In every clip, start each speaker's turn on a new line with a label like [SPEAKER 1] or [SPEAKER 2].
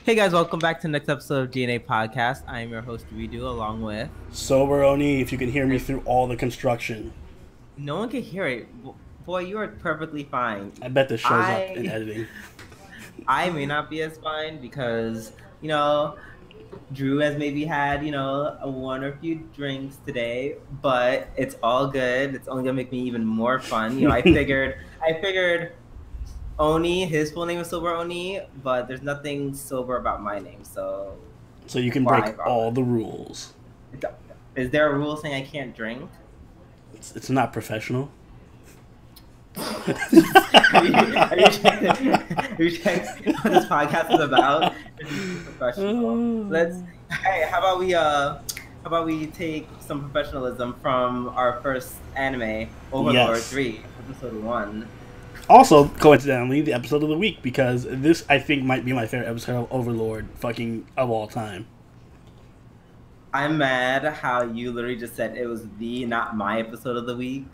[SPEAKER 1] Hey guys, welcome back to the next episode of G&A Podcast. I am your host, Redo, along with...
[SPEAKER 2] Sober Oni, if you can hear me through all the construction.
[SPEAKER 1] No one can hear it. Boy, you are perfectly fine.
[SPEAKER 2] I bet this shows up in editing.
[SPEAKER 1] I may not be as fine because, Drew has maybe had, one or few drinks today, but it's all good. It's only gonna make me even more fun. I figured Oni, his full name is Sober Oni, but there's nothing sober about my name, so
[SPEAKER 2] you can break all the rules.
[SPEAKER 1] Is there a rule saying I can't drink?
[SPEAKER 2] It's not professional.
[SPEAKER 1] Are you checking what this podcast is about? It's professional. How about we take some professionalism from our first anime, Overlord 3, episode 1.
[SPEAKER 2] Also, coincidentally, the episode of the week, because this, I think, might be my favorite episode of Overlord of all time.
[SPEAKER 1] I'm mad how you literally just said it was not my episode of the week.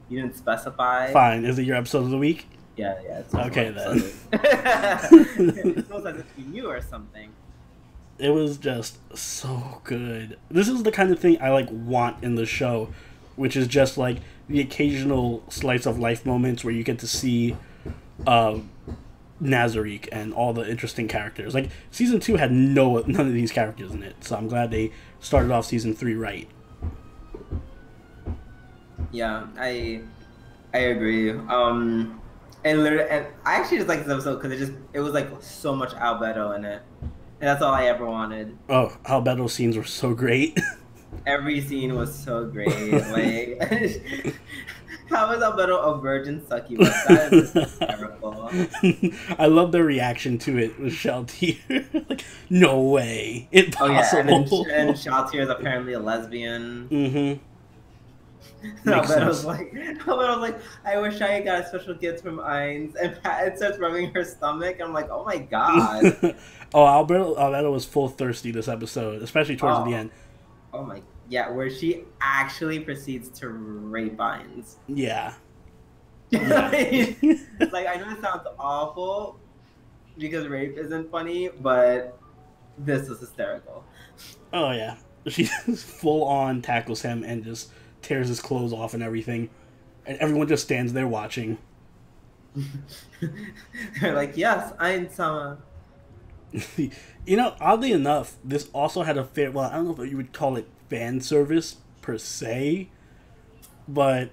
[SPEAKER 1] You didn't specify.
[SPEAKER 2] Fine. Is it your episode of the week?
[SPEAKER 1] Yeah. It's
[SPEAKER 2] okay, then.
[SPEAKER 1] It feels as if you knew or something.
[SPEAKER 2] It was just so good. This is the kind of thing I, want in the show, which is just, the occasional slice of life moments where you get to see Nazarick and all the interesting characters. Season 2 had none of these characters in it, so I'm glad they started off Season 3 right.
[SPEAKER 1] Yeah, I agree. And I actually just like this episode because it was so much Albedo in it, and that's all I ever wanted.
[SPEAKER 2] Oh, Albedo scenes were so great.
[SPEAKER 1] Every scene was so great. How is Albedo a virgin succubus? That is hysterical.
[SPEAKER 2] I love their reaction to it with Shaltier. No way. Impossible.
[SPEAKER 1] Oh yeah, and Shaltier is apparently a lesbian.
[SPEAKER 2] Mm-hmm.
[SPEAKER 1] Albedo's like, I wish I got a special gift from Ainz, and Pat starts rubbing her stomach. I'm like, oh my god.
[SPEAKER 2] Albedo was full thirsty this episode, especially towards the end.
[SPEAKER 1] Oh my, yeah, where she actually proceeds to rape Ainz.
[SPEAKER 2] Yeah.
[SPEAKER 1] I know it sounds awful because rape isn't funny, but this is hysterical.
[SPEAKER 2] Oh yeah, she full on tackles him and just tears his clothes off and everything, and everyone just stands there watching.
[SPEAKER 1] They're like, yes, Ainz-Sama.
[SPEAKER 2] Oddly enough, this also had I don't know if you would call it fan service per se, but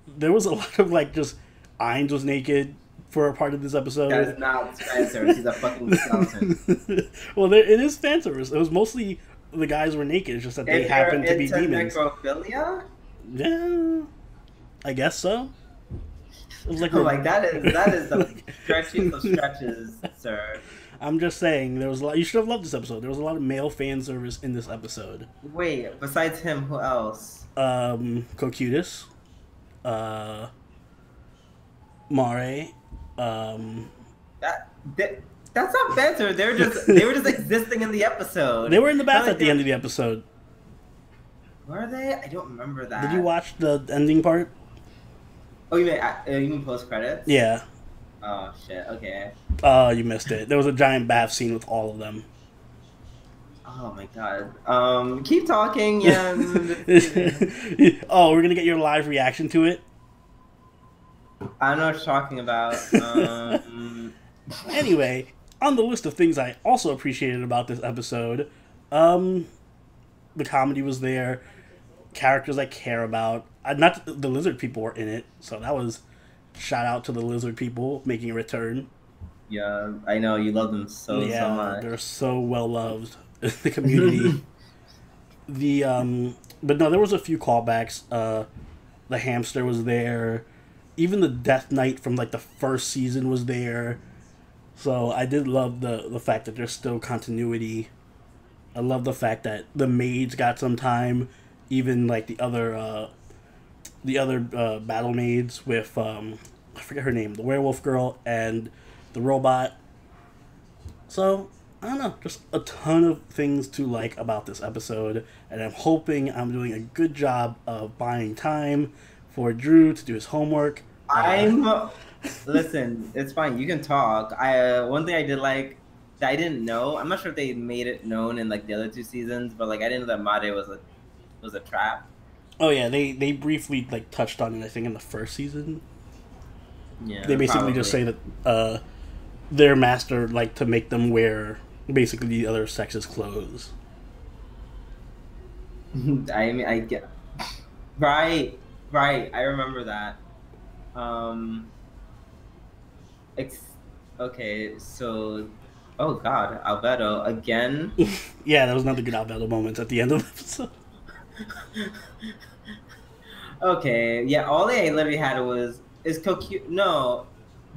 [SPEAKER 2] there was a lot of just Ainz was naked for a part of this episode.
[SPEAKER 1] That is not fan service. He's a fucking skeleton.
[SPEAKER 2] Well, it is fan service. It was mostly the guys were naked. It's just that they happened to be demons.
[SPEAKER 1] Necrophilia?
[SPEAKER 2] Yeah, I guess so. It was
[SPEAKER 1] that is the stretchiest of stretches, sir.
[SPEAKER 2] I'm just saying, there was a lot. You should have loved this episode. There was a lot of male fan service in this episode.
[SPEAKER 1] Wait, besides him, who else?
[SPEAKER 2] Cocutus, Mare,
[SPEAKER 1] That's not fan service. They were just existing in the episode.
[SPEAKER 2] They were in the bath at the end of the episode.
[SPEAKER 1] Were they? I don't remember that.
[SPEAKER 2] Did you watch the ending part?
[SPEAKER 1] Oh, you mean post credits?
[SPEAKER 2] Yeah.
[SPEAKER 1] Oh shit. Okay.
[SPEAKER 2] Oh, you missed it. There was a giant bath scene with all of them.
[SPEAKER 1] Oh my god. Keep talking. Yeah.
[SPEAKER 2] Oh, we're gonna get your live reaction to it.
[SPEAKER 1] I don't know what you're talking about.
[SPEAKER 2] Anyway, on the list of things I also appreciated about this episode, the comedy was there. Characters I care about. Not the lizard people were in it, so that was shout out to the lizard people making a return.
[SPEAKER 1] Yeah, I know you love them so much.
[SPEAKER 2] They're so well loved in the community. But no, there was a few callbacks. The hamster was there. Even the Death Knight from the first season was there. So I did love the fact that there's still continuity. I love the fact that the maids got some time. Even the other battle maids with I forget her name, the werewolf girl and the robot. So I don't know, just a ton of things to like about this episode, and I'm hoping I'm doing a good job of buying time for Drew to do his homework.
[SPEAKER 1] Listen, it's fine. You can talk. One thing I did like that I didn't know. I'm not sure if they made it known in like the other 2 seasons, but like I didn't know that Made was a trap.
[SPEAKER 2] Oh yeah, they briefly like touched on it. I think in the first season, they
[SPEAKER 1] Yeah,
[SPEAKER 2] basically just say
[SPEAKER 1] probably.
[SPEAKER 2] that their master like to make them wear basically the other sex's clothes.
[SPEAKER 1] I mean, I get right, right. I remember that. Um, ex- okay, so oh God, Albedo again.
[SPEAKER 2] Yeah, that was another good Albedo moments at the end of the episode.
[SPEAKER 1] Okay, yeah. All I literally had was is Kokyu. No,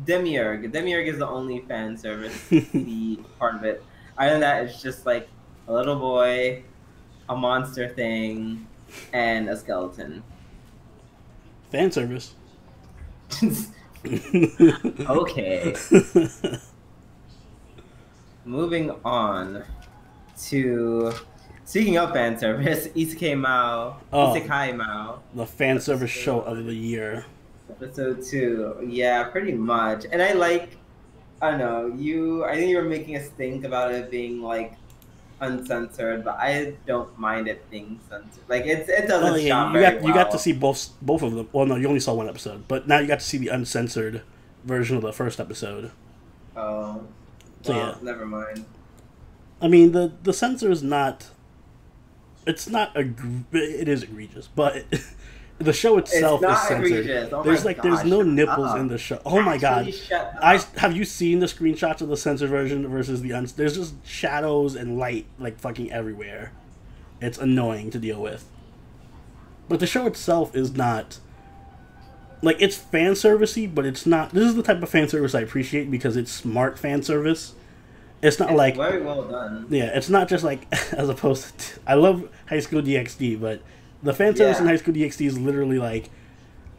[SPEAKER 1] Demiurge. Demiurge is the only fan service the part of it. Other than that, it's just like a little boy, a monster thing, and a skeleton.
[SPEAKER 2] Fan service.
[SPEAKER 1] Okay, moving on to speaking of fan service,
[SPEAKER 2] Oh,
[SPEAKER 1] Isekai Mao,
[SPEAKER 2] the fan service show
[SPEAKER 1] episode
[SPEAKER 2] of the year.
[SPEAKER 1] episode 2. Yeah, pretty much. And I like, I don't know, I think you were making a stink about it being like uncensored, but I don't mind it being censored. Like it does
[SPEAKER 2] Oh
[SPEAKER 1] its
[SPEAKER 2] yeah,
[SPEAKER 1] job
[SPEAKER 2] you
[SPEAKER 1] very
[SPEAKER 2] got to
[SPEAKER 1] well.
[SPEAKER 2] see both of them. Well, no, you only saw one episode, but now you got to see the uncensored version of the first episode.
[SPEAKER 1] Oh,
[SPEAKER 2] So yeah,
[SPEAKER 1] well, never mind.
[SPEAKER 2] I mean the censor is not. It's not it is egregious, but the show
[SPEAKER 1] It's
[SPEAKER 2] itself is
[SPEAKER 1] not
[SPEAKER 2] censored.
[SPEAKER 1] egregious. Oh my
[SPEAKER 2] There's
[SPEAKER 1] gosh,
[SPEAKER 2] no
[SPEAKER 1] shut
[SPEAKER 2] nipples in
[SPEAKER 1] up.
[SPEAKER 2] the show. Oh my
[SPEAKER 1] Actually,
[SPEAKER 2] god,
[SPEAKER 1] shut
[SPEAKER 2] I
[SPEAKER 1] up.
[SPEAKER 2] have you seen the screenshots of the censored version versus the There's just shadows and light like fucking everywhere. It's annoying to deal with. But the show itself is not like it's fan servicey, but it's not. This is the type of fan service I appreciate because it's smart fan service. It's not
[SPEAKER 1] It's
[SPEAKER 2] like
[SPEAKER 1] very well done.
[SPEAKER 2] yeah, it's not just like as opposed to I love High School DxD, but the fan service in
[SPEAKER 1] Yeah,
[SPEAKER 2] High School DxD is literally like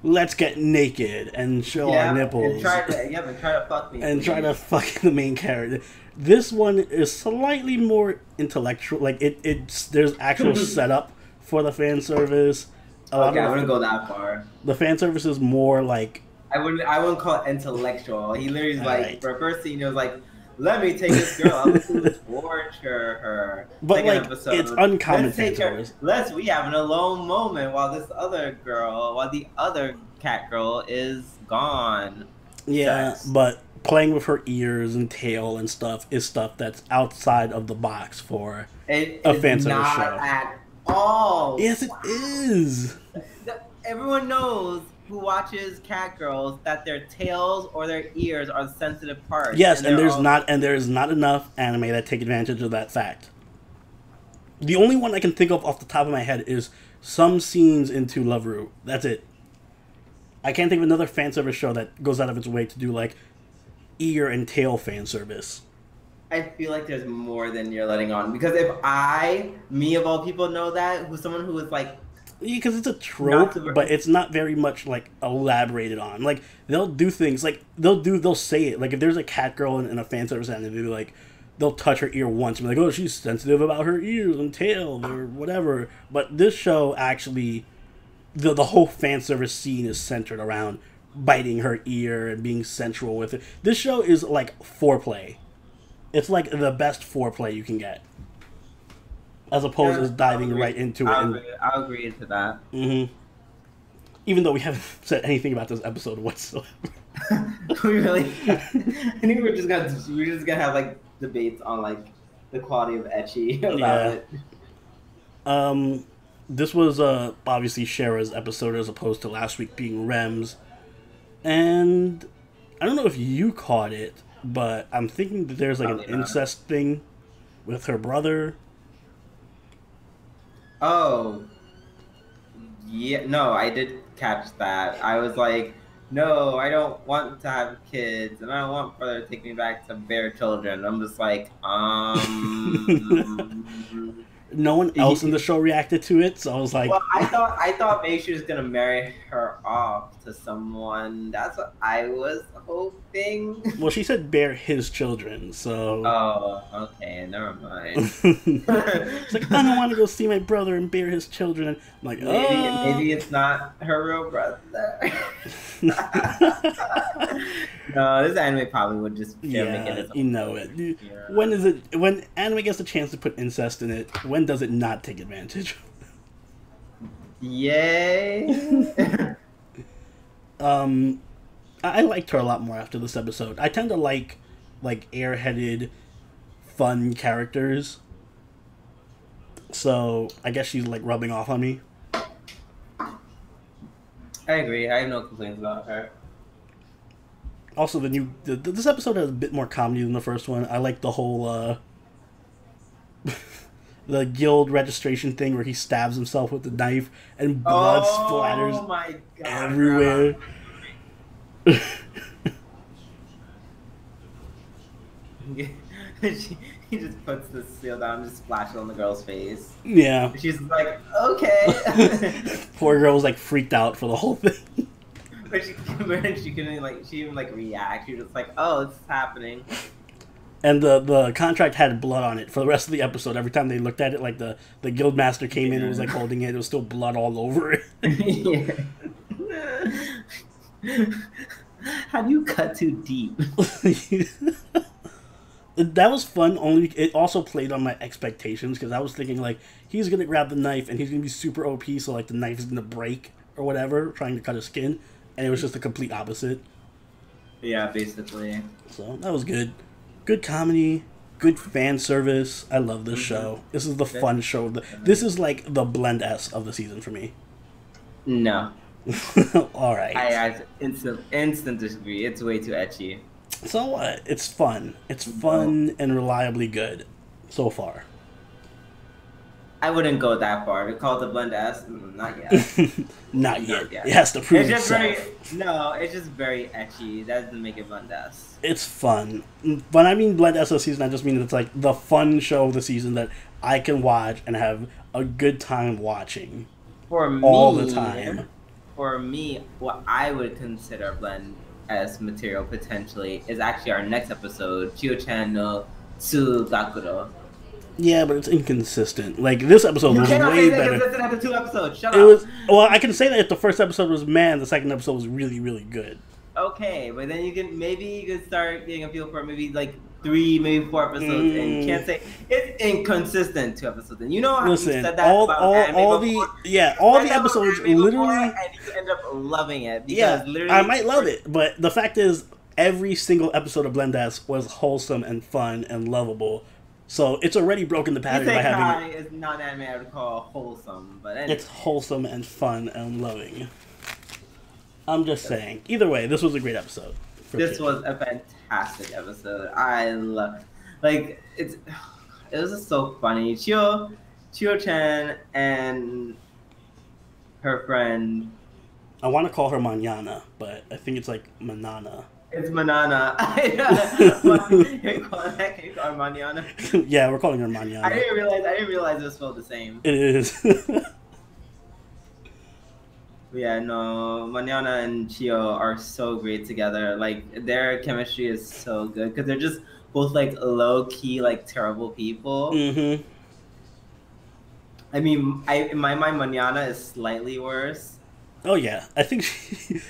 [SPEAKER 2] let's get naked and show our
[SPEAKER 1] yeah,
[SPEAKER 2] nipples
[SPEAKER 1] and try to fuck me,
[SPEAKER 2] and try to
[SPEAKER 1] please.
[SPEAKER 2] fuck the main character. This one is slightly more intellectual. Like it's there's actual setup for the fan service. A lot
[SPEAKER 1] Okay, I
[SPEAKER 2] of
[SPEAKER 1] wouldn't go that far.
[SPEAKER 2] the fan service is more like
[SPEAKER 1] I wouldn't call it intellectual. He literally is
[SPEAKER 2] all
[SPEAKER 1] like,
[SPEAKER 2] right,
[SPEAKER 1] for a first scene, he was like, "Let me take this girl. I'm going to torture her."
[SPEAKER 2] but
[SPEAKER 1] Second
[SPEAKER 2] like it's
[SPEAKER 1] episode,
[SPEAKER 2] uncommon
[SPEAKER 1] let's
[SPEAKER 2] fan
[SPEAKER 1] take her.
[SPEAKER 2] service.
[SPEAKER 1] We have an alone moment while the other cat girl is gone.
[SPEAKER 2] Yeah,
[SPEAKER 1] Sex.
[SPEAKER 2] but playing with her ears and tail and stuff is stuff that's outside of the box for
[SPEAKER 1] It
[SPEAKER 2] a
[SPEAKER 1] is
[SPEAKER 2] fan service
[SPEAKER 1] not
[SPEAKER 2] show.
[SPEAKER 1] at all.
[SPEAKER 2] Yes, it is.
[SPEAKER 1] Everyone knows who watches cat girls that their tails or their ears are the sensitive parts.
[SPEAKER 2] Yes,
[SPEAKER 1] And
[SPEAKER 2] and
[SPEAKER 1] they're all
[SPEAKER 2] there is not enough anime that take advantage of that fact. The only one I can think of off the top of my head is some scenes into Love Ru. That's it. I can't think of another fan service show that goes out of its way to do like ear and tail fan service.
[SPEAKER 1] I feel like there's more than you're letting on because if me of all people, know that who's someone who is like
[SPEAKER 2] Because it's a
[SPEAKER 1] not
[SPEAKER 2] trope,
[SPEAKER 1] super.
[SPEAKER 2] but it's not very much like elaborated on. Like they'll do things like they'll say it. Like if there's a cat girl in a fan service anime, they'll be like they'll touch her ear once and be like, oh, she's sensitive about her ears and tail or whatever. But this show actually, the whole fan service scene is centered around biting her ear and being sensual with it. This show is like foreplay. It's like the best foreplay you can get, as opposed
[SPEAKER 1] Yeah,
[SPEAKER 2] to diving right into it.
[SPEAKER 1] I'll agree to that.
[SPEAKER 2] Even though we haven't said anything about this episode whatsoever.
[SPEAKER 1] We really. I think we're just gonna have like debates on like the quality of ecchi about
[SPEAKER 2] Yeah.
[SPEAKER 1] it.
[SPEAKER 2] This was obviously Shara's episode as opposed to last week being Rem's. And I don't know if you caught it, but I'm thinking that there's like an
[SPEAKER 1] Probably not.
[SPEAKER 2] incest thing with her brother.
[SPEAKER 1] Oh, yeah. No, I did catch that. I was like, no, I don't want to have kids, and I don't want brother to take me back to bear children. I'm just like,
[SPEAKER 2] No one else in the show reacted to it, so I was like,
[SPEAKER 1] Well, I thought maybe she was gonna marry her off to someone. That's what I was hoping.
[SPEAKER 2] well, she said bear his children, so.
[SPEAKER 1] Oh, okay, never mind.
[SPEAKER 2] It's like, I don't want to go see my brother and bear his children. I'm like,
[SPEAKER 1] Maybe it's not her real brother. No, this anime probably would just make
[SPEAKER 2] Yeah,
[SPEAKER 1] it its
[SPEAKER 2] you
[SPEAKER 1] own
[SPEAKER 2] know
[SPEAKER 1] thing.
[SPEAKER 2] it.
[SPEAKER 1] Yeah.
[SPEAKER 2] When anime gets a chance to put incest in it, when does it not take advantage?
[SPEAKER 1] Yay!
[SPEAKER 2] I liked her a lot more after this episode. I tend to like airheaded, fun characters. So I guess she's like rubbing off on me.
[SPEAKER 1] I agree. I have no complaints about her.
[SPEAKER 2] Also, this episode has a bit more comedy than the first one. I like the whole the guild registration thing where he stabs himself with the knife and blood splatters
[SPEAKER 1] my God,
[SPEAKER 2] everywhere.
[SPEAKER 1] He just puts the seal down and just splashes on the girl's face.
[SPEAKER 2] Yeah.
[SPEAKER 1] She's like, okay.
[SPEAKER 2] Poor girl was like freaked out for the whole thing.
[SPEAKER 1] But she couldn't like, she didn't like react. She was just like, oh, this is happening.
[SPEAKER 2] And the contract had blood on it for the rest of the episode. Every time they looked at it, like the guild master came in and was like holding it, there was still blood all over it.
[SPEAKER 1] Yeah. How do you cut too deep?
[SPEAKER 2] That was fun. Only it also played on my expectations because I was thinking like he's gonna grab the knife and he's gonna be super OP, so like the knife is gonna break or whatever, trying to cut his skin, and it was just the complete opposite.
[SPEAKER 1] Yeah, basically.
[SPEAKER 2] So that was good. Good comedy, good fan service. I love this show. This is the fun show. This is like the Blend S of the season for me.
[SPEAKER 1] No.
[SPEAKER 2] All right.
[SPEAKER 1] I instant disagree. It's way too ecchi.
[SPEAKER 2] So what? It's fun. It's fun and reliably good so far.
[SPEAKER 1] I wouldn't go that far. To call it the Blend S? Not yet.
[SPEAKER 2] Not yet. It has to prove itself.
[SPEAKER 1] It's just very ecchi. That doesn't make it Blend S.
[SPEAKER 2] It's fun. When I mean Blend S of the season, I just mean it's like the fun show of the season that I can watch and have a good time watching.
[SPEAKER 1] For me,
[SPEAKER 2] all the time.
[SPEAKER 1] For me, what I would consider Blend S material potentially is actually our next episode, Chio-chan no Tsugakuro.
[SPEAKER 2] Yeah, but it's inconsistent. Like this episode was way better.
[SPEAKER 1] Consistent after 2 episodes. Shut
[SPEAKER 2] it
[SPEAKER 1] up.
[SPEAKER 2] was well. I can say that if the first episode was man, the second episode was really, really good.
[SPEAKER 1] Okay, but then you can start getting a feel for maybe like 3, maybe 4 episodes, and you can't say it's inconsistent 2 episodes. And you know how you said that about anime
[SPEAKER 2] all
[SPEAKER 1] before?
[SPEAKER 2] all the episodes literally,
[SPEAKER 1] and you end up loving it because
[SPEAKER 2] yeah,
[SPEAKER 1] literally
[SPEAKER 2] I might love it, but the fact is, every single episode of Blend S was wholesome and fun and lovable. So it's already broken the pattern by having.
[SPEAKER 1] Isekai is not an anime I would call wholesome, but anyway.
[SPEAKER 2] It's wholesome and fun and loving. I'm just saying. Either way, this was a great episode.
[SPEAKER 1] This was a fantastic episode. I love, like it was just so funny. Chio-chan and her friend.
[SPEAKER 2] I want to call her Manana, but I think it's like Manana.
[SPEAKER 1] It's Manana. Can you call her Manana?
[SPEAKER 2] Yeah, we're calling her Manana.
[SPEAKER 1] I didn't realize it was spelled the same.
[SPEAKER 2] It is.
[SPEAKER 1] Yeah, no, Manana and Chio are so great together. Like their chemistry is so good because they're just both like low key, like terrible people.
[SPEAKER 2] Mm-hmm.
[SPEAKER 1] I mean, in my mind, Manana is slightly worse.
[SPEAKER 2] Oh yeah, I think she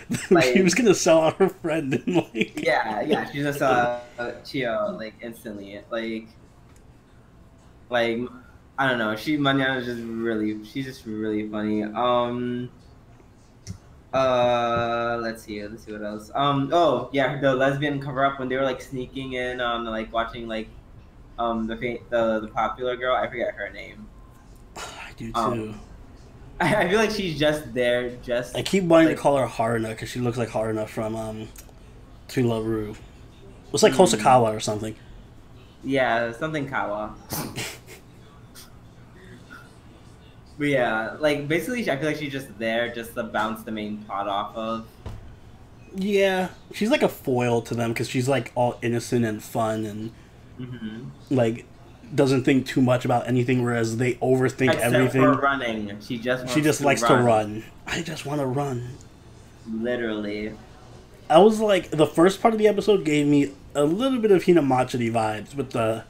[SPEAKER 2] was gonna sell out her friend and like.
[SPEAKER 1] Yeah, she just saw Chio like instantly. Like I don't know. Manana is she's just really funny. Let's see what else. Oh yeah, the lesbian cover up when they were like sneaking in like watching like the popular girl. I forget her name.
[SPEAKER 2] I do too.
[SPEAKER 1] I feel like she's just there. I
[SPEAKER 2] keep wanting to call her Haruna because she looks like Haruna from To Love Ru. It's like Hosokawa or something.
[SPEAKER 1] Yeah, something Kawa. But yeah, like basically, I feel like she's just there just to bounce the main plot off of.
[SPEAKER 2] Yeah, she's like a foil to them because she's like all innocent and fun and like doesn't think too much about anything, whereas they overthink everything.
[SPEAKER 1] Except for running, she just
[SPEAKER 2] likes to run. I just want to run.
[SPEAKER 1] Literally.
[SPEAKER 2] I was like, the first part of the episode gave me a little bit of Hinamachi with the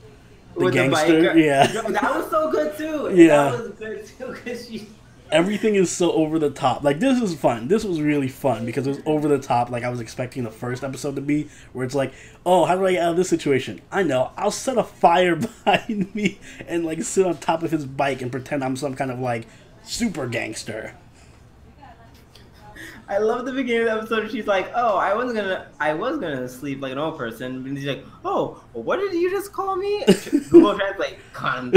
[SPEAKER 2] gangster.
[SPEAKER 1] The
[SPEAKER 2] yeah.
[SPEAKER 1] That was so good too.
[SPEAKER 2] Yeah.
[SPEAKER 1] That was good too because she.
[SPEAKER 2] Everything is so over the top. Like, this is fun. This was really fun because it was over the top like I was expecting the first episode to be, where it's like, oh, how do I get out of this situation? I know. I'll set a fire behind me and, like, sit on top of his bike and pretend I'm some kind of, like, super gangster.
[SPEAKER 1] I love the beginning of the episode. She's like, "Oh, I was gonna sleep like an old person," and he's like, "Oh, well, what did you just call me?" Google Translate, cunt.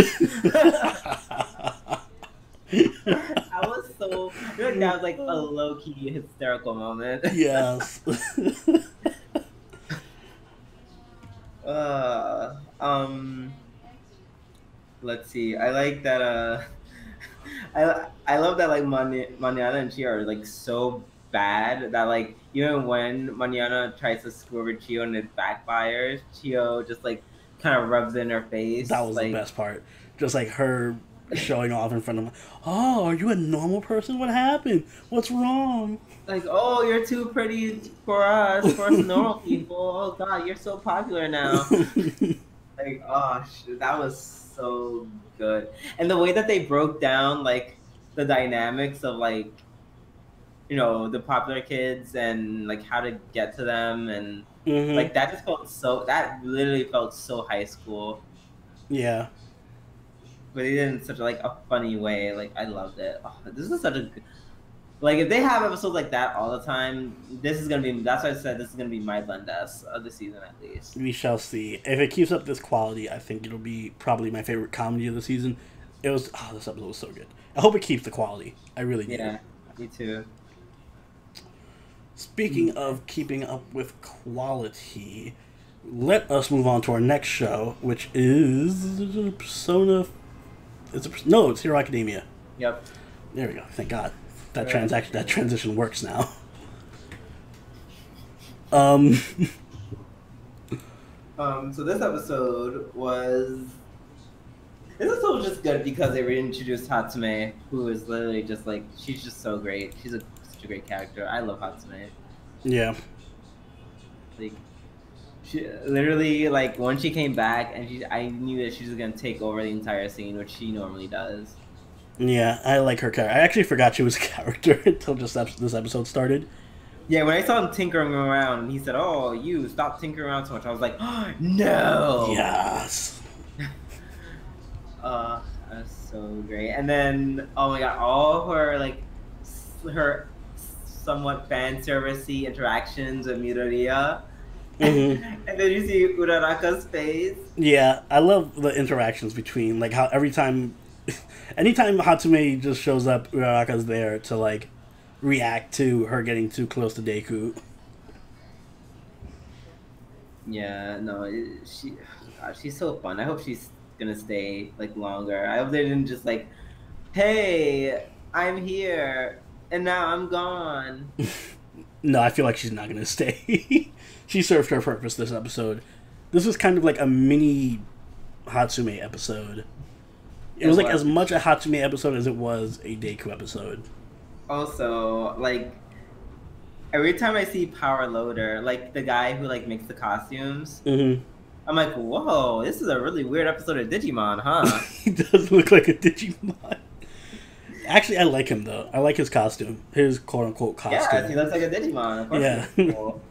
[SPEAKER 1] I was so. I feel like that was like a low key hysterical moment.
[SPEAKER 2] Yes.
[SPEAKER 1] uh, let's see. I like that. I love that like Manana and Chio are like so bad that like even when Manana tries to screw over Chio and it backfires, Chio just like kind of rubs in her face.
[SPEAKER 2] That was
[SPEAKER 1] like,
[SPEAKER 2] the best part. Just like her showing off in front of him. Oh, are you a normal person? What happened? What's wrong?
[SPEAKER 1] Like, oh, you're too pretty for us normal people. Oh God, you're so popular now. Like, oh, that was so good. And the way that they broke down like the dynamics of like, you know, the popular kids and like how to get to them, and like that just felt so. That literally felt so high school.
[SPEAKER 2] Yeah.
[SPEAKER 1] But they did it in such like a funny way. Like I loved it. Oh, this is such a like if they have episodes like that all the time, this is gonna be. That's why I said this is gonna be my blendest of the season at least.
[SPEAKER 2] We shall see. If it keeps up this quality, I think it'll be probably my favorite comedy of the season. It was. Oh, this episode was so good. I hope it keeps the quality. I really do.
[SPEAKER 1] Yeah, me too.
[SPEAKER 2] Speaking of keeping up with quality, let us move on to our next show, which is Persona. It's Hero Academia.
[SPEAKER 1] Yep.
[SPEAKER 2] There we go. Thank God. That transition works now.
[SPEAKER 1] So this episode was just good because they reintroduced Hatsume, who is literally just like she's just so great. She's such a great character. I love Hatsume.
[SPEAKER 2] Yeah.
[SPEAKER 1] Like she literally like when she came back and I knew that she was gonna take over the entire scene, which she normally does.
[SPEAKER 2] Yeah, I like her character. I actually forgot she was a character until just this episode started.
[SPEAKER 1] Yeah, when I saw him tinkering around, and he said, "Oh, you stop tinkering around so much," I was like, "Oh, no!"
[SPEAKER 2] Yes.
[SPEAKER 1] That's so great. And then, oh my god, all her like her somewhat fan servicey interactions with Midoriya. And then you see Uraraka's face.
[SPEAKER 2] Yeah, I love the interactions between like how anytime Hatsume just shows up, Uraraka's there to like react to her getting too close to Deku.
[SPEAKER 1] Yeah, no, she's so fun. I hope she's gonna stay like longer. I hope they didn't just like, hey, I'm here and now I'm gone.
[SPEAKER 2] No, I feel like she's not gonna stay. She served her purpose this episode. This was kind of like a mini Hatsume episode. It was like as much a Hatsume episode as it was a Deku episode.
[SPEAKER 1] Also, like every time I see Power Loader, like the guy who like makes the costumes, I'm like, whoa, this is a really weird episode of Digimon, huh?
[SPEAKER 2] He does look like a Digimon. Actually, I like him though. I like his costume, his quote unquote costume.
[SPEAKER 1] Yeah, he looks like a Digimon. Of course.
[SPEAKER 2] Yeah.
[SPEAKER 1] Cool.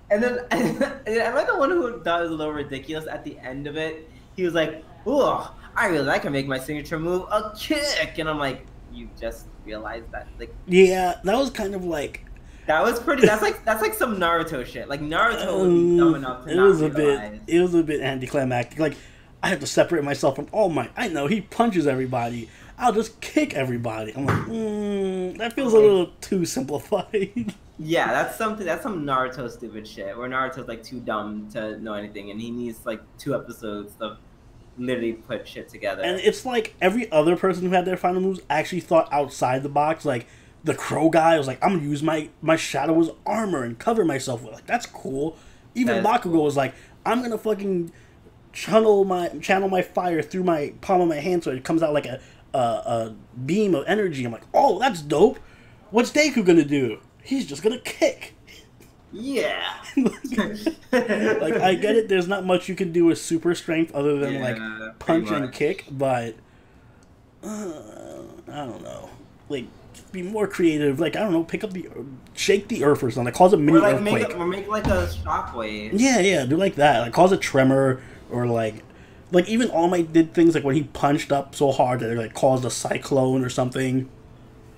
[SPEAKER 1] And then am I the one who thought it was a little ridiculous at the end of it? He was like, "Ugh, I realize I can make my signature move a kick," and I'm like, "You just realized that?" Like,
[SPEAKER 2] yeah, that was kind of like.
[SPEAKER 1] That was pretty. That's like some Naruto shit. Like Naruto would be dumb enough to not realize.
[SPEAKER 2] It was a bit anticlimactic. Like I have to separate myself from All Might. I know he punches everybody. I'll just kick everybody. I'm like, that feels a little too simplified.
[SPEAKER 1] Yeah, that's some Naruto stupid shit. Where Naruto's like too dumb to know anything, and he needs like 2 episodes to literally put shit together.
[SPEAKER 2] And it's like every other person who had their final moves actually thought outside the box. Like the crow guy was like, I'm gonna use my shadow as armor and cover myself with. Like that's cool. Even Bakugo was like, I'm gonna fucking channel my fire through my palm of my hand so it comes out like a beam of energy. I'm like, oh, that's dope. What's Deku gonna do? He's just gonna kick.
[SPEAKER 1] Yeah.
[SPEAKER 2] Like I get it. There's not much you can do with super strength other than like punch and kick, but I don't know. Like, be more creative. Like, I don't know, shake the earth or something. Cause a mini
[SPEAKER 1] Or like
[SPEAKER 2] earthquake.
[SPEAKER 1] make like a shockwave.
[SPEAKER 2] Yeah, yeah, do like that. Like, cause a tremor, or like even All Might did things like when he punched up so hard that it like caused a cyclone or something.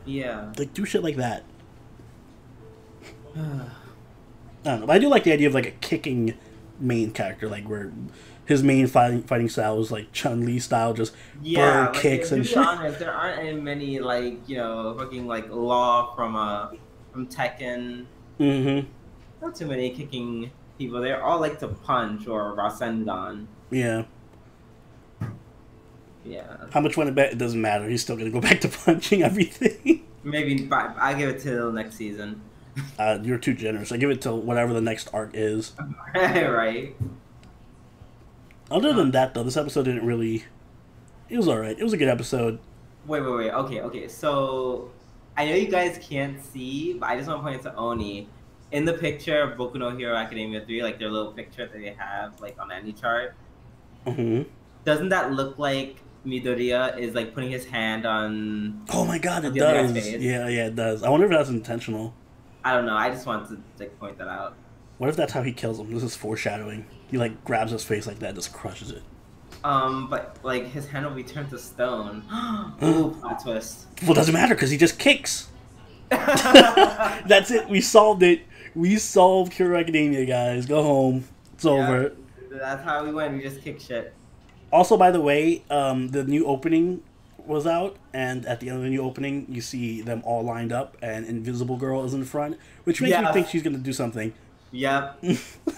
[SPEAKER 1] Yeah.
[SPEAKER 2] Like, do shit like that. I don't know, but I do like the idea of like a kicking main character, like where his main fighting style is like Chun-Li style, just
[SPEAKER 1] Yeah,
[SPEAKER 2] bird
[SPEAKER 1] like
[SPEAKER 2] kicks
[SPEAKER 1] to
[SPEAKER 2] and
[SPEAKER 1] be
[SPEAKER 2] shit.
[SPEAKER 1] honest, there aren't any many like fucking like Law from Tekken.
[SPEAKER 2] Mm-hmm.
[SPEAKER 1] Not too many kicking people. They're all like to punch or Rasengan.
[SPEAKER 2] Yeah.
[SPEAKER 1] Yeah,
[SPEAKER 2] How much when it doesn't matter. He's still gonna go back to punching everything.
[SPEAKER 1] maybe I give it till next season.
[SPEAKER 2] You're too generous. I give it till whatever the next arc is.
[SPEAKER 1] Right.
[SPEAKER 2] Other than that, though, this episode didn't really. It was alright. It was a good episode.
[SPEAKER 1] Wait. Okay. So I know you guys can't see, but I just want to point out to Oni. In the picture of Boku no Hero Academia 3, like their little picture that they have like on any chart,
[SPEAKER 2] Mm-hmm.
[SPEAKER 1] doesn't that look like Midoriya is like putting his hand on
[SPEAKER 2] Oh my god, it
[SPEAKER 1] the other guy's
[SPEAKER 2] does.
[SPEAKER 1] face?
[SPEAKER 2] Yeah, yeah, it does. I wonder if that's intentional.
[SPEAKER 1] I don't know. I just wanted to like point that out.
[SPEAKER 2] What if that's how he kills him? This is foreshadowing. He like grabs his face like that, and just crushes it.
[SPEAKER 1] But like his hand will be turned to stone. Ooh, plot twist.
[SPEAKER 2] Well, it doesn't matter because he just kicks. That's it. We solved it. We solved Hero Academia, guys. Go home. It's over.
[SPEAKER 1] That's how we win. We just kick shit.
[SPEAKER 2] Also, by the way, the new opening was out, and at the end of the new opening, you see them all lined up, and Invisible Girl is in front, which makes me think she's gonna do something.
[SPEAKER 1] Yep.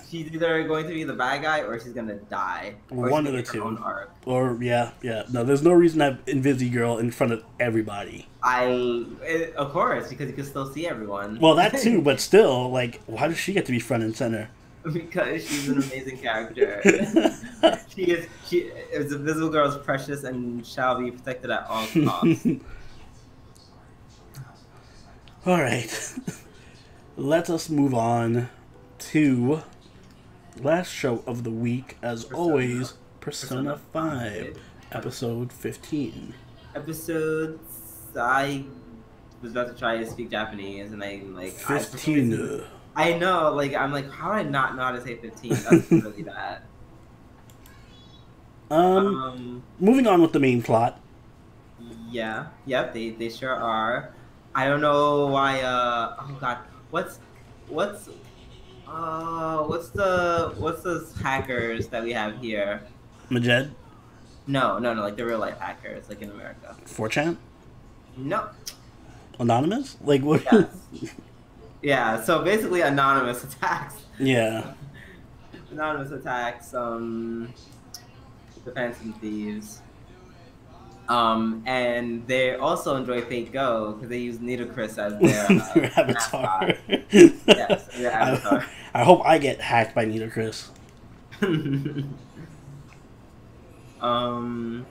[SPEAKER 1] She's either going to be the bad guy or she's gonna die. Or
[SPEAKER 2] One of the two.
[SPEAKER 1] Own arc.
[SPEAKER 2] Or yeah. No, there's no reason to have Invisi Girl in front of everybody.
[SPEAKER 1] Of course, because you can still see everyone.
[SPEAKER 2] Well, that too, but still, like, why does she get to be front and center?
[SPEAKER 1] Because she's an amazing character. She is Invisible Girl is precious and shall be protected at all costs.
[SPEAKER 2] All right, let us move on to last show of the week, as always, Persona 5, episode 15.
[SPEAKER 1] I was about to try to speak Japanese, and I'm like
[SPEAKER 2] 15.
[SPEAKER 1] I know, like I'm like, how did I not know how to say 15? That's really bad.
[SPEAKER 2] Moving on with the main plot.
[SPEAKER 1] Yeah, yep, they sure are. I don't know why. Oh god, what's the hackers that we have here?
[SPEAKER 2] Majed?
[SPEAKER 1] No, like the real life hackers, like in America.
[SPEAKER 2] 4chan?
[SPEAKER 1] No.
[SPEAKER 2] Anonymous? Like what?
[SPEAKER 1] Yes. Yeah. So basically, anonymous attacks.
[SPEAKER 2] Yeah.
[SPEAKER 1] Anonymous attacks. The Phantom Thieves. And they also enjoy Fate Go because they use Nidocris as their
[SPEAKER 2] avatar.
[SPEAKER 1] Yes, their avatar.
[SPEAKER 2] I hope I get hacked by Nidocris.
[SPEAKER 1] I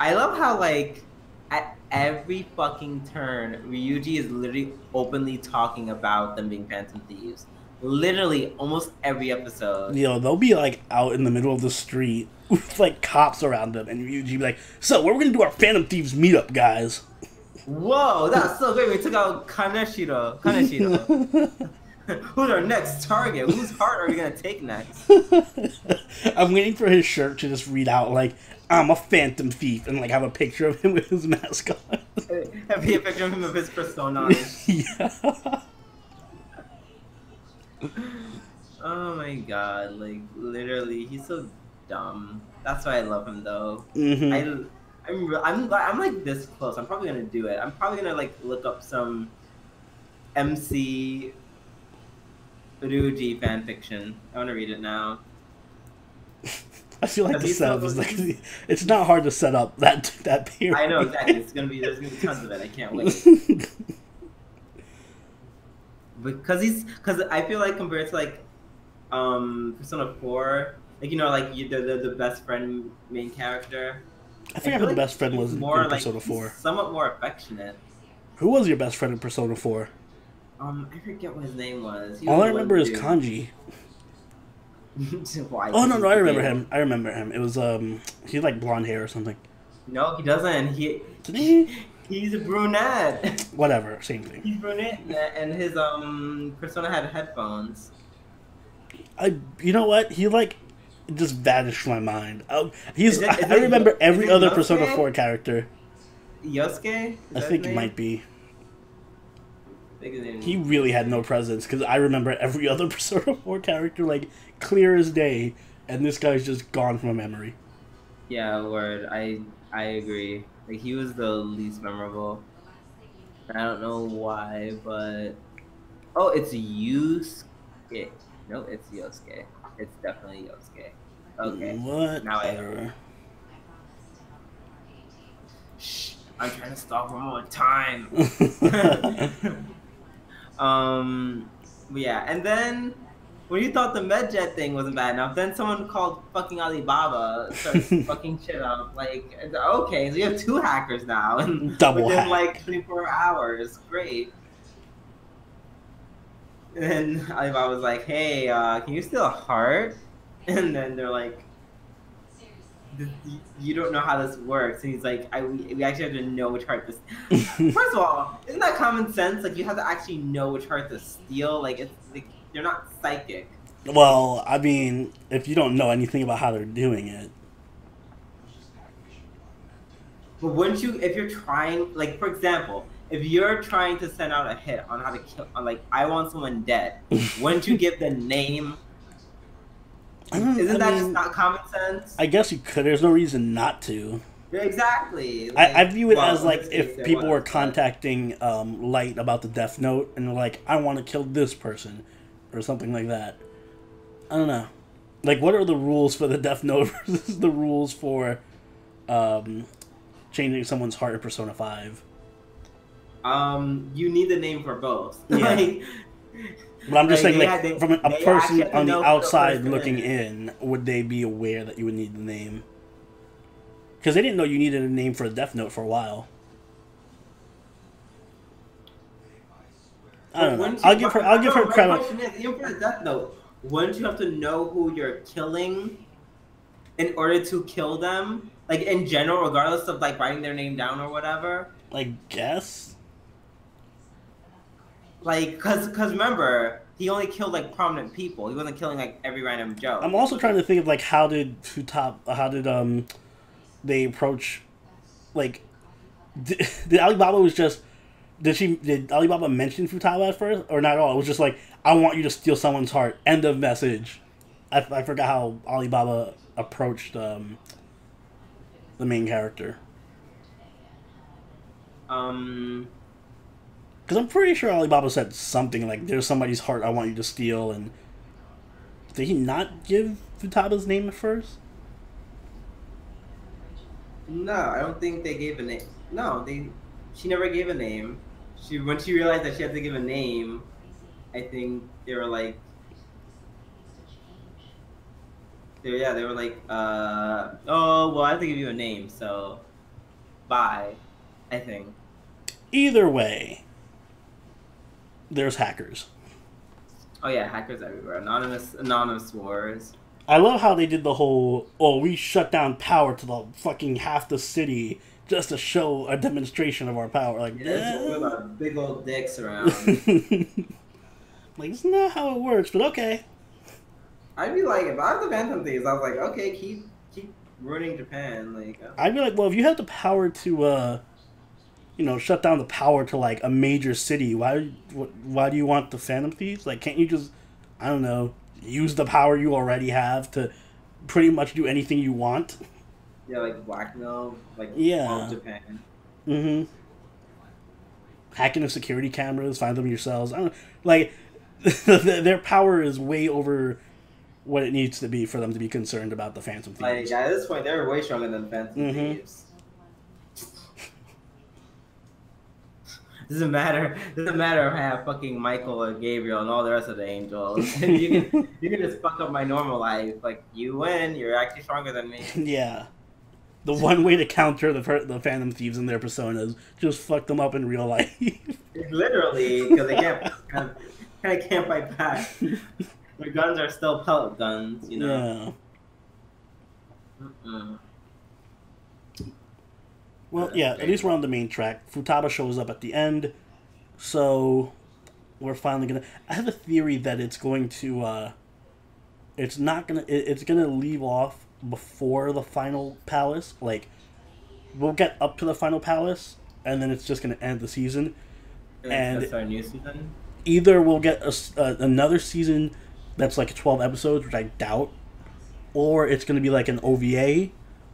[SPEAKER 1] love how like at every fucking turn, Ryuji is literally openly talking about them being Phantom Thieves. Literally, almost every episode.
[SPEAKER 2] Yo, they'll be like out in the middle of the street with like cops around them, and Ryuji be like, "So, where we're gonna do our Phantom Thieves meetup, guys?"
[SPEAKER 1] Whoa, that's so great. We took out Kaneshiro. Who's our next target? Whose heart are we gonna take next?
[SPEAKER 2] I'm waiting for his shirt to just read out like, "I'm a Phantom Thief," and like have a picture of him with his mask on.
[SPEAKER 1] Have a picture of him of his persona.
[SPEAKER 2] Yeah.
[SPEAKER 1] Oh my god, like literally, he's so dumb. That's why I love him though.
[SPEAKER 2] Mm-hmm.
[SPEAKER 1] I'm like this close. I'm probably gonna do it. I'm probably gonna like look up some MC Ryuji fan fiction. I want to read it now.
[SPEAKER 2] I feel like the setup is like it's not hard to set up that period.
[SPEAKER 1] I know exactly. There's gonna be tons of it. I can't wait. Because I feel like compared to like Persona 4, like like the best friend main character.
[SPEAKER 2] I forgot who the best friend was in Persona 4.
[SPEAKER 1] Somewhat more affectionate.
[SPEAKER 2] Who was your best friend in Persona 4?
[SPEAKER 1] I forget what his name was.
[SPEAKER 2] All I remember is Kanji. Oh no, I remember him. It was he had like blonde hair or something.
[SPEAKER 1] No, he doesn't.
[SPEAKER 2] Did he?
[SPEAKER 1] He's a brunette.
[SPEAKER 2] Whatever, same thing.
[SPEAKER 1] He's brunette, and his persona had headphones.
[SPEAKER 2] You know what? He like just vanished from my mind.
[SPEAKER 1] Is
[SPEAKER 2] I remember every other
[SPEAKER 1] Yosuke?
[SPEAKER 2] Persona 4 character.
[SPEAKER 1] Yosuke?
[SPEAKER 2] I think it might be.
[SPEAKER 1] He
[SPEAKER 2] He really had no presence because I remember every other Persona 4 character like clear as day, and this guy's just gone from my memory.
[SPEAKER 1] Yeah, word. I agree. Like he was the least memorable. I don't know why, but oh, it's Yusuke. No, it's Yosuke. It's definitely Yosuke. Okay.
[SPEAKER 2] What?
[SPEAKER 1] Now I know. Shh. I'm trying to stop one more time. But yeah, and then when you thought the MedJet thing wasn't bad enough, then someone called fucking Alibaba starts fucking shit up. Like, okay, so you have 2 hackers now, and
[SPEAKER 2] Double
[SPEAKER 1] within
[SPEAKER 2] hack.
[SPEAKER 1] like 24 hours. Great. And then Alibaba was like, "Hey, can you steal a heart?" And then they're like, "You don't know how this works." And he's like, "We actually have to know which heart to." First of all, isn't that common sense? Like, you have to actually know which heart to steal. Like, it's like they're not psychic.
[SPEAKER 2] Well, I mean, if you don't know anything about how they're doing it.
[SPEAKER 1] But wouldn't you, if you're trying, like, for example, if you're trying to send out a hit on how to kill, on like, I want someone dead, wouldn't you give the name? Isn't that just not common sense?
[SPEAKER 2] I guess you could. There's no reason not to.
[SPEAKER 1] Exactly. Like,
[SPEAKER 2] I view it as like
[SPEAKER 1] in this
[SPEAKER 2] if
[SPEAKER 1] case,
[SPEAKER 2] people were contacting Light about the Death Note and they're like, I want to kill this person or something like that. I don't know. Like, what are the rules for the Death Note versus the rules for changing someone's heart in Persona 5?
[SPEAKER 1] You need the name for both.
[SPEAKER 2] Yeah.
[SPEAKER 1] Like,
[SPEAKER 2] But I'm just saying, like,
[SPEAKER 1] they
[SPEAKER 2] from a
[SPEAKER 1] actually
[SPEAKER 2] person
[SPEAKER 1] have to
[SPEAKER 2] on the
[SPEAKER 1] know who
[SPEAKER 2] outside
[SPEAKER 1] person
[SPEAKER 2] looking
[SPEAKER 1] is.
[SPEAKER 2] in, would they be aware that you would need the name? Because they didn't know you needed a name for a Death Note for a while. I don't know. I'll give her credit.
[SPEAKER 1] My question is, even for the Death Note, wouldn't you have to know who you're killing in order to kill them? Like, in general, regardless of, like, writing their name down or whatever?
[SPEAKER 2] I guess.
[SPEAKER 1] Like, cause remember, he only killed, like, prominent people. He wasn't killing, like, every random Joe.
[SPEAKER 2] I'm also trying to think of, like, how did they approach, like, did Alibaba was just, did Alibaba mention Futaba at first, or not at all? It was just like, I want you to steal someone's heart, end of message. I forgot how Alibaba approached the main character. Because I'm pretty sure Alibaba said something like, there's somebody's heart I want you to steal, and did he not give Futaba's name at first?
[SPEAKER 1] No, I don't think they gave a name. No, she never gave a name. When she realized that she had to give a name, I think they were like, they were like, oh, well, I have to give you a name, so bye, I think.
[SPEAKER 2] Either way, there's hackers.
[SPEAKER 1] Oh yeah, hackers everywhere. Anonymous wars.
[SPEAKER 2] I love how they did the whole, oh, we shut down power to the fucking half the city just to show a demonstration of our power. Like,
[SPEAKER 1] yeah, with our big old dicks around.
[SPEAKER 2] Like, isn't that how it works? But okay.
[SPEAKER 1] I'd be like, if I was the Phantom Thieves, I was like, okay, keep ruining Japan. Like,
[SPEAKER 2] I'd be like, well, if you have the power to, shut down the power to like a major city, why do you want the Phantom Thieves? Like, can't you just, I don't know, use the power you already have to pretty much do anything you want?
[SPEAKER 1] Yeah, like blackmail, like all of Japan.
[SPEAKER 2] Mm-hmm. Hack into security cameras, find them yourselves. I don't like their power is way over what it needs to be for them to be concerned about the Phantom Thieves.
[SPEAKER 1] Like at this point, they're way stronger than Phantom Thieves. Doesn't matter if I have fucking Michael or Gabriel and all the rest of the angels. you can just fuck up my normal life. Like, you win. You're actually stronger than me.
[SPEAKER 2] Yeah. The one way to counter the Phantom Thieves and their personas, just fuck them up in real life.
[SPEAKER 1] Literally, because they kind of can't fight back. Their guns are still pellet guns, you know.
[SPEAKER 2] Yeah. Well,
[SPEAKER 1] that's
[SPEAKER 2] yeah, at
[SPEAKER 1] great.
[SPEAKER 2] least we're on the main track. Futaba shows up at the end, so we're finally gonna. I have a theory that it's going to. It's not gonna. It's gonna leave off before the final palace. Like we'll get up to the final palace, and then it's just gonna end the season.
[SPEAKER 1] And then it's gonna
[SPEAKER 2] And
[SPEAKER 1] start a new season.
[SPEAKER 2] either we'll get another season that's like 12 episodes, which I doubt, or it's gonna be like an OVA,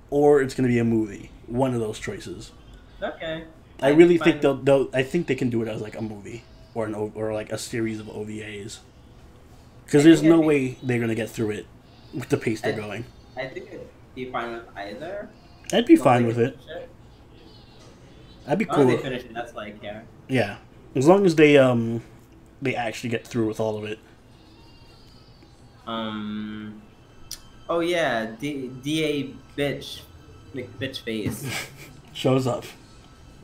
[SPEAKER 2] or it's gonna be a movie. One of those choices.
[SPEAKER 1] Okay.
[SPEAKER 2] I
[SPEAKER 1] I'd be
[SPEAKER 2] really think
[SPEAKER 1] fine.
[SPEAKER 2] they'll. I think they can do it as like a movie or or like a series of OVAs. Because
[SPEAKER 1] I
[SPEAKER 2] there's
[SPEAKER 1] think
[SPEAKER 2] no
[SPEAKER 1] I'd be.
[SPEAKER 2] way they're gonna get through it with the pace they're
[SPEAKER 1] I,
[SPEAKER 2] going.
[SPEAKER 1] I think I'd be fine with either.
[SPEAKER 2] I'd be
[SPEAKER 1] As long as
[SPEAKER 2] fine
[SPEAKER 1] they
[SPEAKER 2] with
[SPEAKER 1] can
[SPEAKER 2] it.
[SPEAKER 1] finish it.
[SPEAKER 2] I'd be
[SPEAKER 1] As long as
[SPEAKER 2] cool.
[SPEAKER 1] they finish it, that's what I care.
[SPEAKER 2] Yeah, as long as they actually get through with all of it.
[SPEAKER 1] Um. Oh yeah, DA bitch, bitch face.
[SPEAKER 2] Shows up.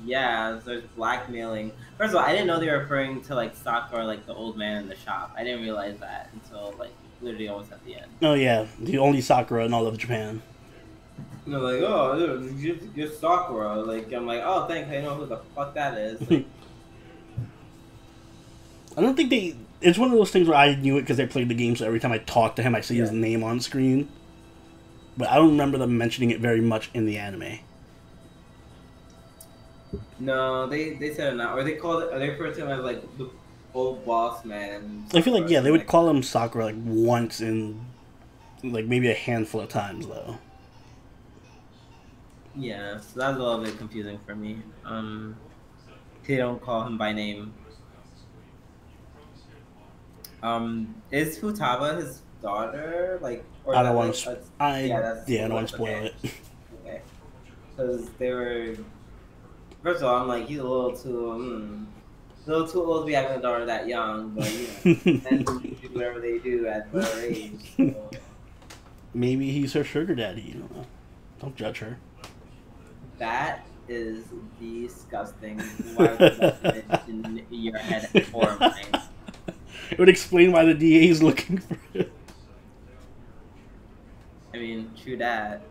[SPEAKER 1] Yeah, there's blackmailing. First of all, I didn't know they were referring to like Sakura, like the old man in the shop. I didn't realize that until like literally almost at the end.
[SPEAKER 2] Oh yeah, the only Sakura in all of Japan.
[SPEAKER 1] And they're like, oh, dude, you're Sakura. Like, I'm like, oh, thanks, I know who the fuck that is. Like,
[SPEAKER 2] I don't think they. It's one of those things where I knew it because I played the game, so every time I talk to him, I see his
[SPEAKER 1] Yeah.
[SPEAKER 2] name on screen. But I don't remember them mentioning it very much in the anime.
[SPEAKER 1] no, they said it not, or they called it, or they referred to him as like the old boss man.
[SPEAKER 2] I feel like
[SPEAKER 1] Sakura,
[SPEAKER 2] yeah, they would
[SPEAKER 1] like,
[SPEAKER 2] call him Sakura like once in like maybe a handful of times though.
[SPEAKER 1] yeah, so that's a little bit confusing for me. They don't call him by name. Is Futaba his daughter? Like, or is
[SPEAKER 2] I don't
[SPEAKER 1] that
[SPEAKER 2] want
[SPEAKER 1] like,
[SPEAKER 2] to.
[SPEAKER 1] yeah, that's
[SPEAKER 2] I don't want to
[SPEAKER 1] that's
[SPEAKER 2] spoil
[SPEAKER 1] okay.
[SPEAKER 2] it.
[SPEAKER 1] Okay, because they were. First of all, I'm like, he's a little too old to be having a daughter that young. But you know, men do whatever they do at their age. So.
[SPEAKER 2] Maybe he's her sugar daddy. You don't know. Don't judge her.
[SPEAKER 1] That is disgusting. Why would that image in your head horrifying?
[SPEAKER 2] It would explain why the DA is looking for it.
[SPEAKER 1] I mean, true that.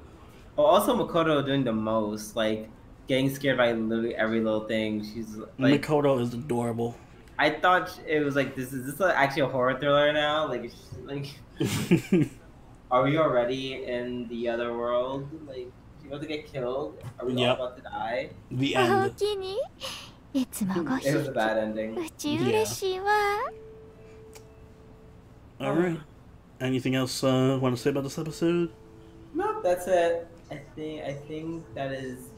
[SPEAKER 1] But also Makoto doing the most, like getting scared by literally every little thing. She's like,
[SPEAKER 2] Makoto is adorable.
[SPEAKER 1] I thought it was like, is this actually a horror thriller now? Like, are we already in the other world? Like, she about to get killed? Are we all
[SPEAKER 2] Yep.
[SPEAKER 1] about to die?
[SPEAKER 2] The
[SPEAKER 3] おお
[SPEAKER 2] end.
[SPEAKER 3] きにいつもごひ
[SPEAKER 1] It was a
[SPEAKER 3] いき
[SPEAKER 1] bad ending.
[SPEAKER 3] うち嬉しいわ
[SPEAKER 2] Alright. Anything else want to say about this episode?
[SPEAKER 1] Nope, that's it. I think that is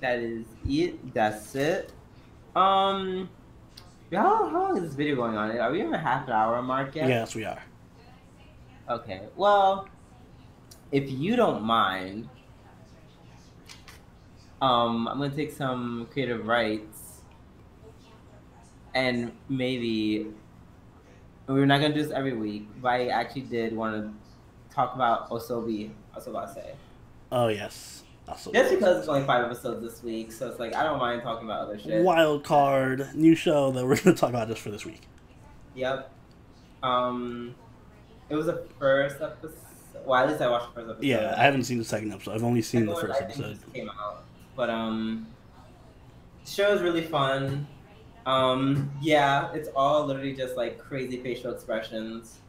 [SPEAKER 1] it. That's it. How long is this video going on? Are we in the half-hour mark yet?
[SPEAKER 2] Yes, we are.
[SPEAKER 1] Okay. Well, if you don't mind, I'm gonna take some creative rights, and maybe we're not gonna do this every week, but I actually did want to talk about Asobi Asobase.
[SPEAKER 2] Oh, yes.
[SPEAKER 1] Just because it's only 5 episodes this week, so it's like I don't mind talking about other shit.
[SPEAKER 2] Wild card, new show that we're going to talk about just for this week.
[SPEAKER 1] Yep. It was the first episode. Well, at least I watched the first episode.
[SPEAKER 2] Yeah, I haven't seen the second episode. I've only seen the
[SPEAKER 1] Second one,
[SPEAKER 2] first
[SPEAKER 1] I think,
[SPEAKER 2] episode.
[SPEAKER 1] just came out. But the show is really fun. Yeah, it's all literally just like crazy facial expressions.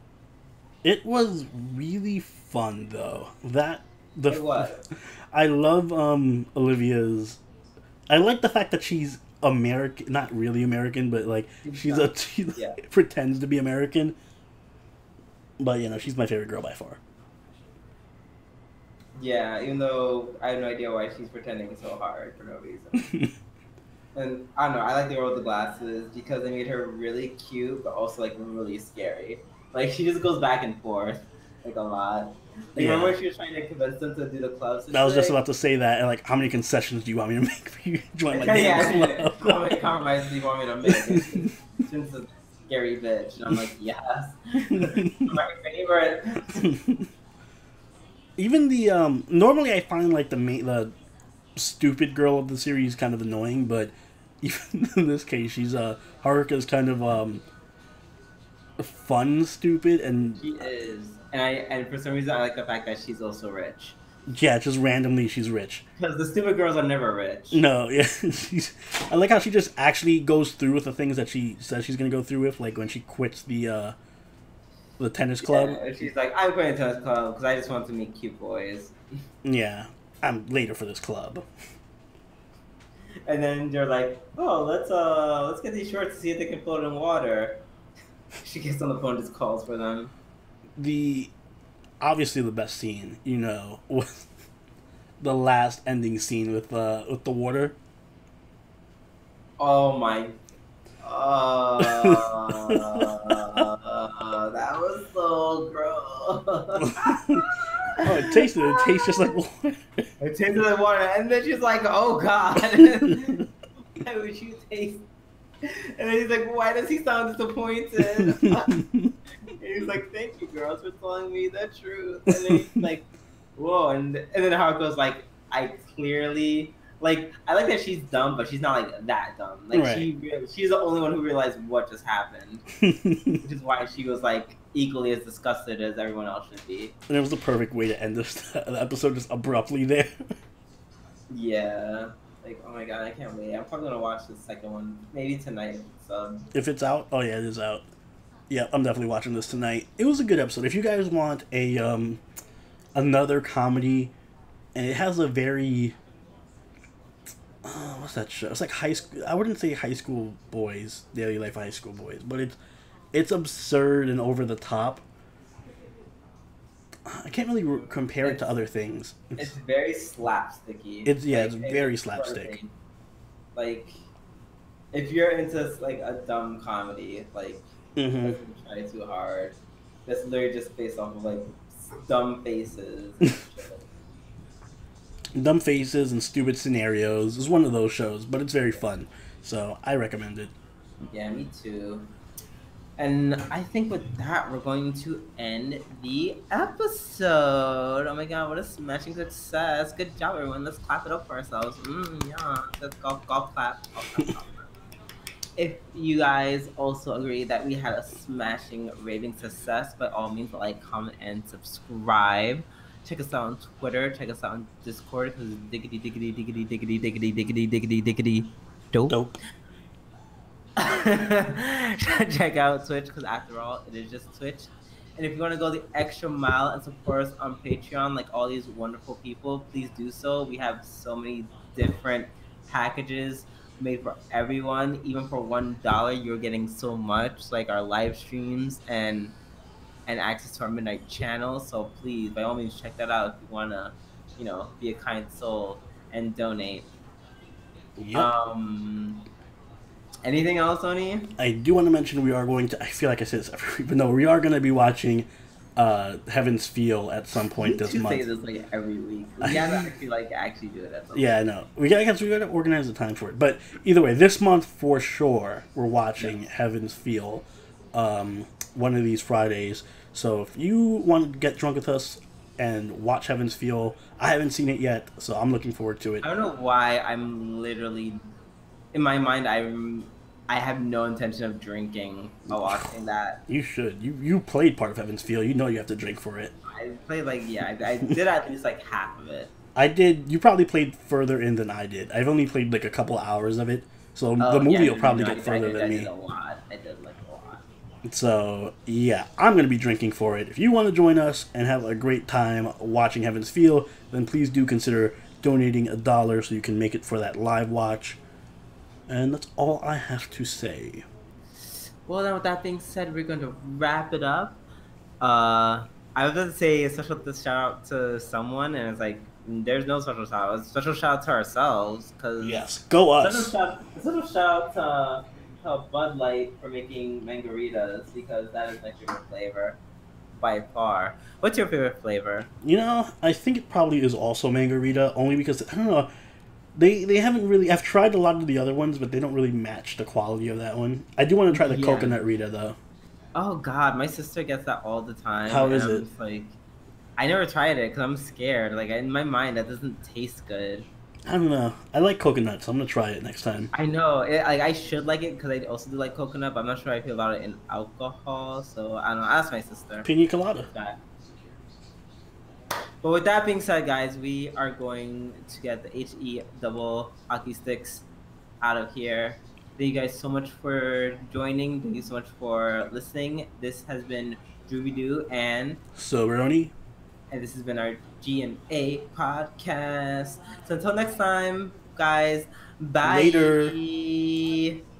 [SPEAKER 2] It was really fun though.
[SPEAKER 1] It was.
[SPEAKER 2] I love Olivia's. I like the fact that she's American, not really American, but like she
[SPEAKER 1] Yeah.
[SPEAKER 2] pretends to be American. But you know, she's my favorite girl by far.
[SPEAKER 1] Yeah, even though I have no idea why she's pretending so hard for no reason. And I don't know, I like the girl with the glasses because they made her really cute, but also like really scary. Like she just goes back and forth like a lot. Like,
[SPEAKER 2] Yeah.
[SPEAKER 1] remember when she was trying to convince them to do the clubs?
[SPEAKER 2] I was just about to say that. And like, how many concessions do you want me to make for you to join my
[SPEAKER 1] Yeah,
[SPEAKER 2] damn club?
[SPEAKER 1] how many compromises do you want me to make? Since a scary bitch, and I'm like, yes, my favorite.
[SPEAKER 2] Even the normally I find like the stupid girl of the series kind of annoying, but even in this case, she's Haruka's kind of fun, stupid, and
[SPEAKER 1] She is, and for some reason I like the fact that she's also rich.
[SPEAKER 2] Yeah, just randomly she's rich.
[SPEAKER 1] Because the stupid girls are never rich.
[SPEAKER 2] No, yeah. I like how she just actually goes through with the things that she says she's gonna go through with, like when she quits the tennis club.
[SPEAKER 1] Yeah, she's like, I'm going to tennis club because I just want to meet cute boys.
[SPEAKER 2] Yeah, I'm later for this club.
[SPEAKER 1] And then they're like, oh, let's get these shorts to see if they can float in water. She gets on the phone and just calls for them.
[SPEAKER 2] Obviously the best scene, was the last ending scene with the water.
[SPEAKER 1] Oh my. That was so gross.
[SPEAKER 2] Oh, it tastes just like water.
[SPEAKER 1] It tasted like water, and then she's like, oh god. Why would you taste? And then he's like, why does he sound disappointed? And he's like, thank you, girls, for telling me the truth. And then he's like, whoa. And then Haruko's like, I clearly, like, I like that she's dumb, but she's not, like, that dumb. Like,
[SPEAKER 2] right.
[SPEAKER 1] she's the only one who realized what just happened. Which is why she was, like, equally as disgusted as everyone else should be.
[SPEAKER 2] And it was the perfect way to end the episode, just abruptly there.
[SPEAKER 1] Yeah. Like, oh my god, I can't wait. I'm probably gonna watch the second one, maybe tonight. So.
[SPEAKER 2] If it's out, oh yeah, it is out. Yeah, I'm definitely watching this tonight. It was a good episode. If you guys want a another comedy, and it has a very what's that show? It's like high school. I wouldn't say High School Boys, Daily Life of High School Boys, but it's absurd and over the top. I can't really compare it to other things.
[SPEAKER 1] It's very slapsticky.
[SPEAKER 2] It's very slapstick.
[SPEAKER 1] Like, if you're into like a dumb comedy, like don't try too hard. That's literally just based off of like dumb faces. And shit.
[SPEAKER 2] Dumb faces and stupid scenarios is one of those shows, but it's very fun, so I recommend it.
[SPEAKER 1] Yeah, me too. And I think with that, we're going to end the episode. Oh my god, what a smashing success. Good job, everyone. Let's clap it up for ourselves. Yeah. Let's golf clap. Golf clap. If you guys also agree that we had a smashing raving success, by all means, like, comment, and subscribe. Check us out on Twitter. Check us out on Discord, because diggity dope. Check out Twitch, because after all, it is just Twitch. And if you want to go the extra mile and support us on Patreon, like all these wonderful people, please do so. We have so many different packages made for everyone. Even for $1, you're getting so much, like our live streams and access to our midnight channel. So please, by all means, check that out if you want to, be a kind soul and donate.
[SPEAKER 2] Yep.
[SPEAKER 1] Anything else, Oni?
[SPEAKER 2] I do want to mention we are going to, I feel like I said this every week, but no, we are going to be watching Heaven's Feel at some point this month.
[SPEAKER 1] You say this like every week. We gotta actually do it at some point.
[SPEAKER 2] Yeah, no. We gotta organize the time for it. But either way, this month for sure, we're watching Heaven's Feel one of these Fridays. So if you want to get drunk with us and watch Heaven's Feel, I haven't seen it yet, so I'm looking forward to it.
[SPEAKER 1] I don't know why I'm literally, in my mind, I have no intention of drinking while watching that.
[SPEAKER 2] You should. You played part of Heaven's Feel. You know you have to drink for it.
[SPEAKER 1] I played I did at least like half of it.
[SPEAKER 2] I did. You probably played further in than I did. I've only played like a couple hours of it, so the movie will probably get further than me.
[SPEAKER 1] I did a lot. I did like a lot.
[SPEAKER 2] So yeah, I'm gonna be drinking for it. If you want to join us and have a great time watching Heaven's Feel, then please do consider donating $1 so you can make it for that live watch. And that's all I have to say.
[SPEAKER 1] Well, then with that being said, we're going to wrap it up. I was going to say a special shout out to someone, and it's like, there's no special shout out. It's a special shout out to ourselves.
[SPEAKER 2] Yes, go us.
[SPEAKER 1] Special shout out to Bud Light for making margaritas, because that is my favorite flavor by far. What's your favorite flavor?
[SPEAKER 2] I think it probably is also margarita, only because, I don't know, They haven't really... I've tried a lot of the other ones, but they don't really match the quality of that one. I do want to try the coconut Rita, though.
[SPEAKER 1] Oh, God. My sister gets that all the time.
[SPEAKER 2] How is it?
[SPEAKER 1] I never tried it because I'm scared. Like, in my mind, that doesn't taste good.
[SPEAKER 2] I don't know. I like coconut, so I'm going to try it next time.
[SPEAKER 1] I know. I should like it because I also do like coconut, but I'm not sure I feel about it in alcohol. So, I don't know. Ask my sister.
[SPEAKER 2] Pina colada.
[SPEAKER 1] But with that being said, guys, we are going to get the HE double hockey sticks out of here. Thank you guys so much for joining. Thank you so much for listening. This has been Drooby Doo
[SPEAKER 2] So, Roni,
[SPEAKER 1] and this has been our G&A podcast. So until next time, guys,
[SPEAKER 2] later.
[SPEAKER 1] bye.